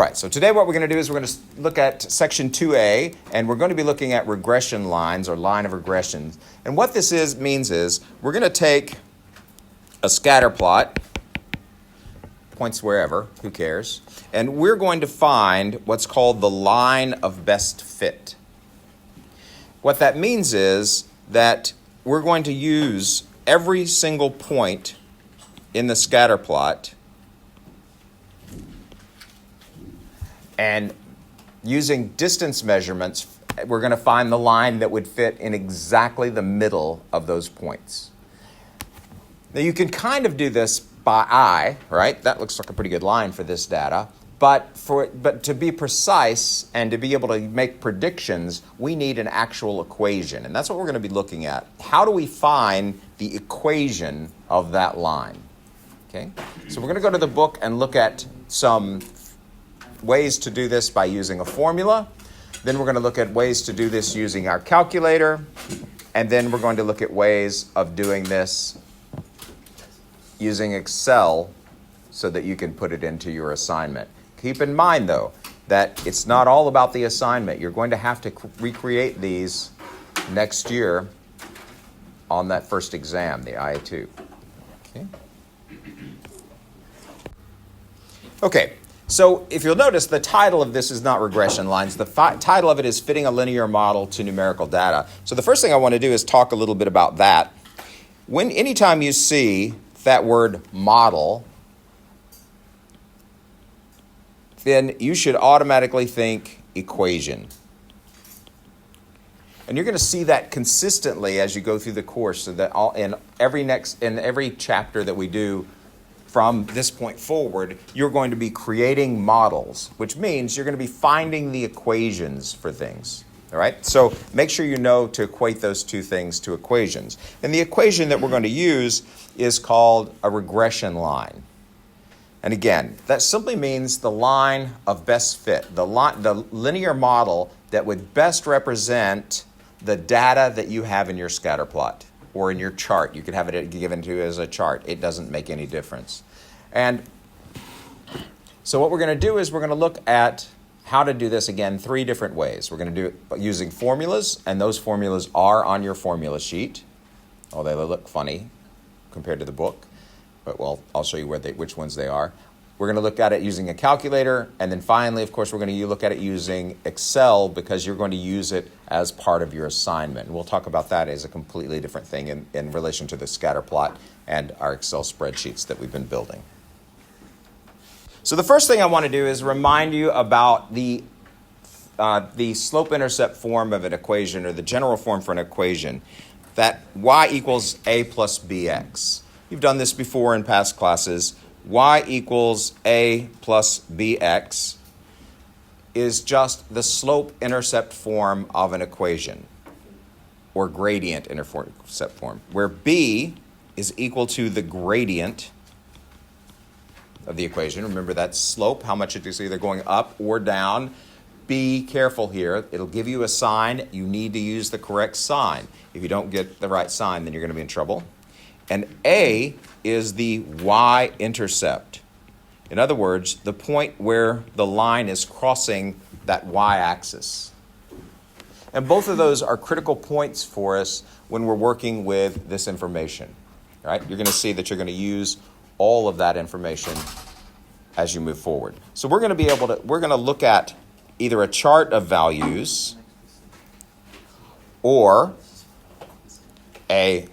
All right, so today what we're going to do is we're going to look at section 2A, and we're going to be looking at regression lines or line of regressions. And what this means is we're going to take a scatter plot, points wherever, who cares, and we're going to find what's called the line of best fit. What that means is that we're going to use every single point in the scatter plot, and using distance measurements, we're going to find the line that would fit in exactly the middle of those points. Now, you can kind of do this by eye, right? That looks like a pretty good line for this data. But to be precise and to be able to make predictions, we need an actual equation. And that's what we're going to be looking at. How do we find the equation of that line? Okay? So we're going to go to the book and look at some ways to do this by using a formula. Then we're going to look at ways to do this using our calculator. And then we're going to look at ways of doing this using Excel so that you can put it into your assignment. Keep in mind, though, that it's not all about the assignment. You're going to have to recreate these next year on that first exam, the IA2. Okay. So if you'll notice, the title of this is not regression lines. The title of it is fitting a linear model to numerical data. So the first thing I want to do is talk a little bit about that. Anytime you see that word model, then you should automatically think equation. And you're going to see that consistently as you go through the course, so that in every chapter that we do from this point forward, you're going to be creating models, which means you're going to be finding the equations for things. All right? So make sure you know to equate those two things to equations. And the equation that we're going to use is called a regression line. And again, that simply means the line of best fit, the linear model that would best represent the data that you have in your scatter plot or in your chart. You could have it given to you as a chart. It doesn't make any difference. And so what we're going to do is we're going to look at how to do this, again, 3 different ways. We're going to do it using formulas, and those formulas are on your formula sheet, although they look funny compared to the book. But, well, I'll show you which ones they are. We're going to look at it using a calculator, and then finally, of course, we're going to look at it using Excel because you're going to use it as part of your assignment. And we'll talk about that as a completely different thing in relation to the scatter plot and our Excel spreadsheets that we've been building. So the first thing I want to do is remind you about the slope-intercept form of an equation, or the general form for an equation, that y equals a plus bx. You've done this before in past classes. Y equals a plus bx is just the slope-intercept form of an equation, or gradient intercept form, where b is equal to the gradient of the equation. Remember, that slope, how much it is either going up or down. Be careful here. It'll give you a sign. You need to use the correct sign. If you don't get the right sign, then you're going to be in trouble. And a is the y-intercept. In other words, the point where the line is crossing that y-axis. And both of those are critical points for us when we're working with this information. All right? You're going to see that you're going to use all of that information as you move forward. So we're going to look at either a chart of values or a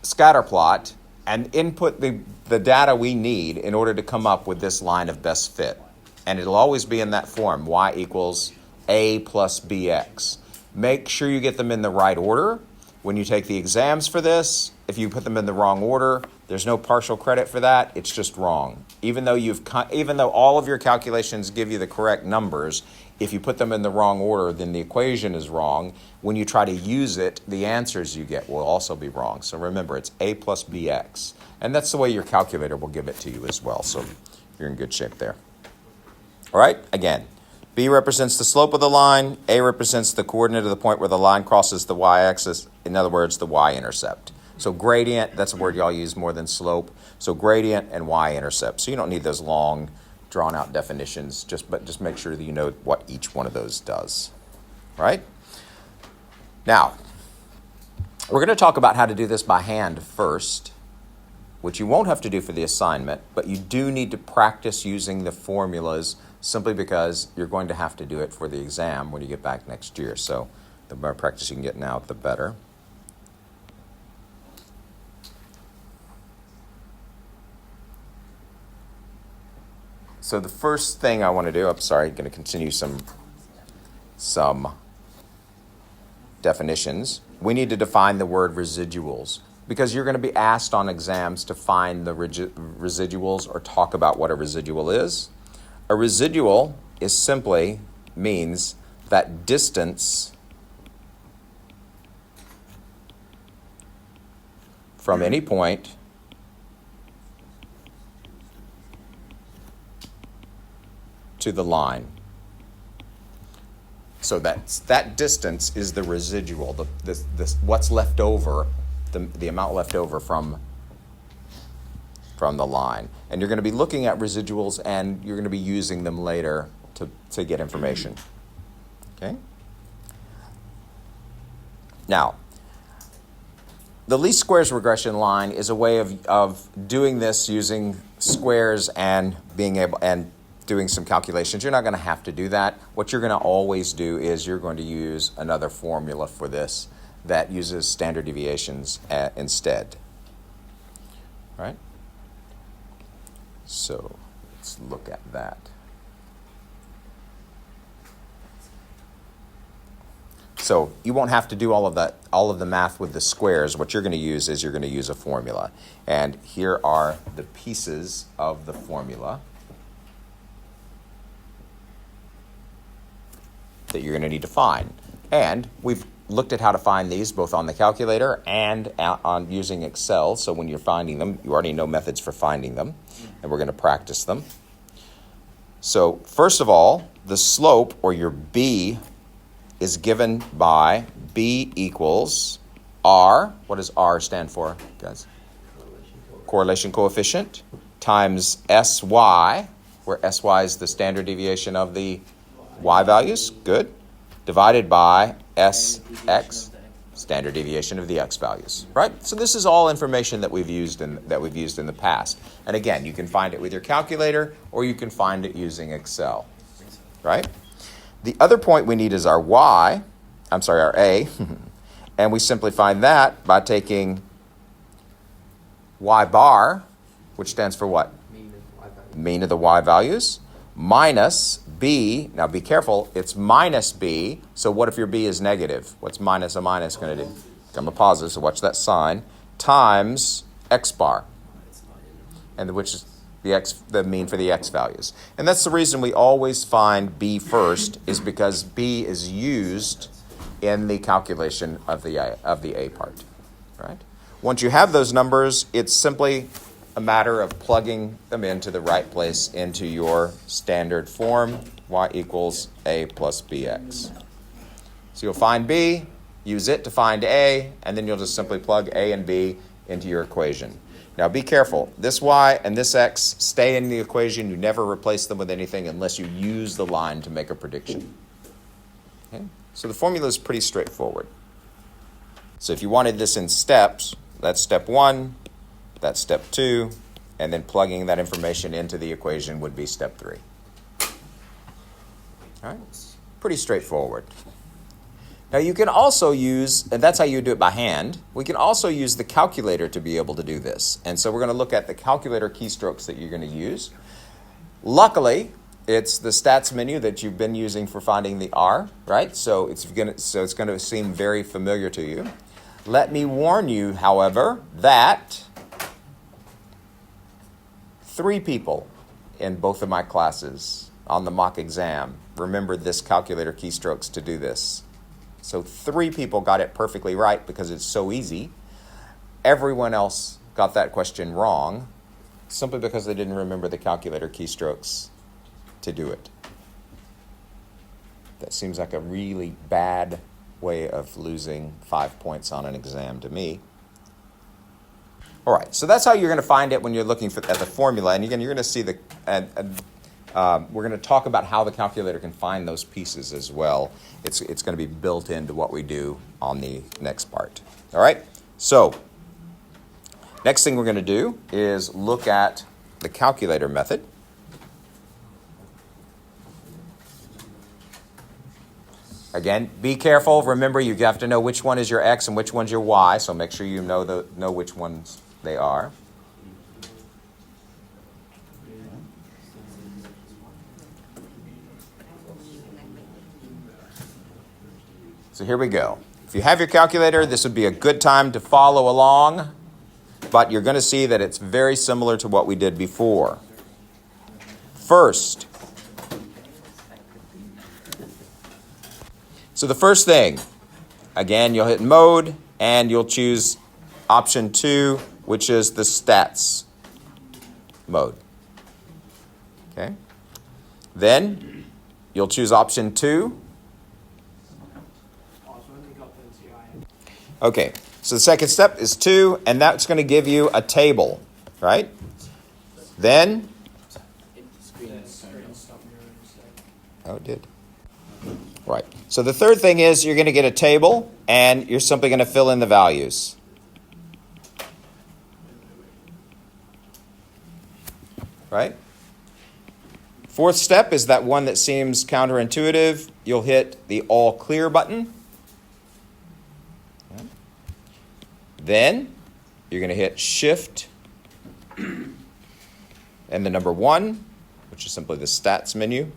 scatter plot and input the data we need in order to come up with this line of best fit. And it'll always be in that form, y equals a plus bx. Make sure you get them in the right order. When you take the exams for this, if you put them in the wrong order, there's no partial credit for that. It's just wrong. Even though all of your calculations give you the correct numbers, if you put them in the wrong order, then the equation is wrong. When you try to use it, the answers you get will also be wrong. So remember, it's a plus bx. And that's the way your calculator will give it to you as well. So you're in good shape there. All right, again, b represents the slope of the line. A represents the coordinate of the point where the line crosses the y-axis. In other words, the y-intercept. So gradient, that's a word y'all use more than slope. So gradient and y-intercept. So you don't need those long drawn out definitions, but just make sure that you know what each one of those does, right? Now, we're going to talk about how to do this by hand first, which you won't have to do for the assignment, but you do need to practice using the formulas simply because you're going to have to do it for the exam when you get back next year. So the more practice you can get now, the better. So the first thing I want to do, I'm going to continue some definitions. We need to define the word residuals because you're going to be asked on exams to find the residuals or talk about what a residual is. A residual is simply means that distance from any point to the line. So that distance is the residual, what's left over, the amount left over from the line. And you're going to be looking at residuals and you're going to be using them later to get information. Okay? Now, the least squares regression line is a way of doing this using squares and doing some calculations. You're not going to have to do that. What you're going to always do is you're going to use another formula for this that uses standard deviations instead. Right? So let's look at that. So you won't have to do all of the math with the squares. What you're going to use is you're going to use a formula. And here are the pieces of the formula that you're going to need to find. And we've looked at how to find these both on the calculator and on using Excel. So when you're finding them, you already know methods for finding them. And we're going to practice them. So first of all, the slope, or your B, is given by B equals R. What does R stand for, guys? Correlation coefficient times SY, where SY is the standard deviation of the Y values. Good. Divided by SX, standard deviation of the X values. Right? So this is all information that we've used in the past. And again, you can find it with your calculator or you can find it using Excel. Right? The other point we need is our Y, our A, and we simply find that by taking Y bar, which stands for what? Mean of the Y values, minus B. Now be careful, it's minus B, so what if your B is negative? What's minus a minus going to do? Become a positive, so watch that sign, times X bar, and which is the mean for the X values. And that's the reason we always find B first, is because B is used in the calculation of the A part, right? Once you have those numbers, it's simply a matter of plugging them into the right place into your standard form, Y equals A plus BX. So you'll find B, use it to find A, and then you'll just simply plug A and B into your equation. Now be careful, this Y and this X stay in the equation. You never replace them with anything unless you use the line to make a prediction. Okay? So the formula is pretty straightforward. So if you wanted this in steps, that's step 1, that's step 2, and then plugging that information into the equation would be step 3. All right? Pretty straightforward. Now you can also use, and that's how you do it by hand, we can also use the calculator to be able to do this. And so we're going to look at the calculator keystrokes that you're going to use. Luckily, it's the stats menu that you've been using for finding the R, right? So it's going to seem very familiar to you. Let me warn you, however, that 3 people in both of my classes on the mock exam remembered this calculator keystrokes to do this. So 3 people got it perfectly right because it's so easy. Everyone else got that question wrong simply because they didn't remember the calculator keystrokes to do it. That seems like a really bad way of losing 5 points on an exam to me. All right, so that's how you're going to find it when you're looking at the formula. And again, you're going to see We're going to talk about how the calculator can find those pieces as well. It's going to be built into what we do on the next part. All right? So, next thing we're going to do is look at the calculator method. Again, be careful. Remember, you have to know which one is your x and which one's your y, so make sure you know which ones they are. So here we go. If you have your calculator, this would be a good time to follow along, but you're going to see that it's very similar to what we did before. First, so the first thing, again, you'll hit mode and you'll choose option 2, which is the stats mode. Okay. Then you'll choose option 2. Okay, so the second step is 2, and that's going to give you a table, right? Then, oh, it did. Right. So the third thing is you're going to get a table, and you're simply going to fill in the values. Right? Fourth step is that one that seems counterintuitive. You'll hit the all clear button. Then you're going to hit Shift and the number 1, which is simply the stats menu.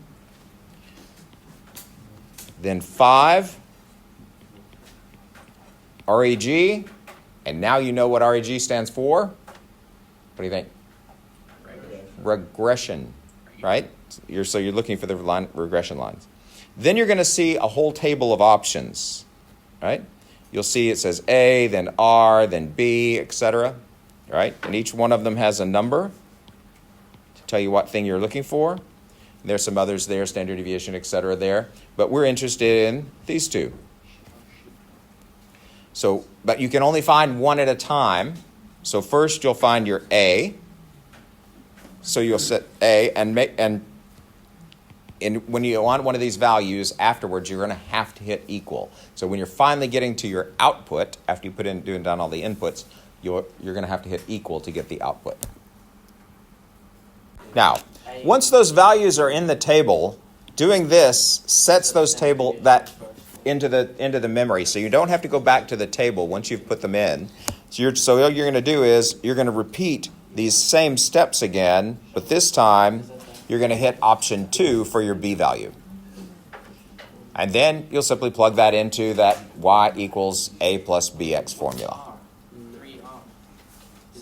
Then 5, REG, and now you know what REG stands for. What do you think? Regression, right? So you're looking for the regression lines. Then you're going to see a whole table of options, right? You'll see it says A, then R, then B, etc. Right? And each one of them has a number to tell you what thing you're looking for. And there's some others there, standard deviation, etc. there. But we're interested in these two. So, but you can only find one at a time. So first you'll find your A. So you'll set A and when you want one of these values afterwards, you're going to have to hit equal. So when you're finally getting to your output, after you doing down all the inputs, you're going to have to hit equal to get the output. Now, once those values are in the table, doing this sets those table that into the memory. So you don't have to go back to the table once you've put them in. So all you're going to do is you're going to repeat these same steps again, but this time you're going to hit option 2 for your B value. And then you'll simply plug that into that y equals A plus BX formula.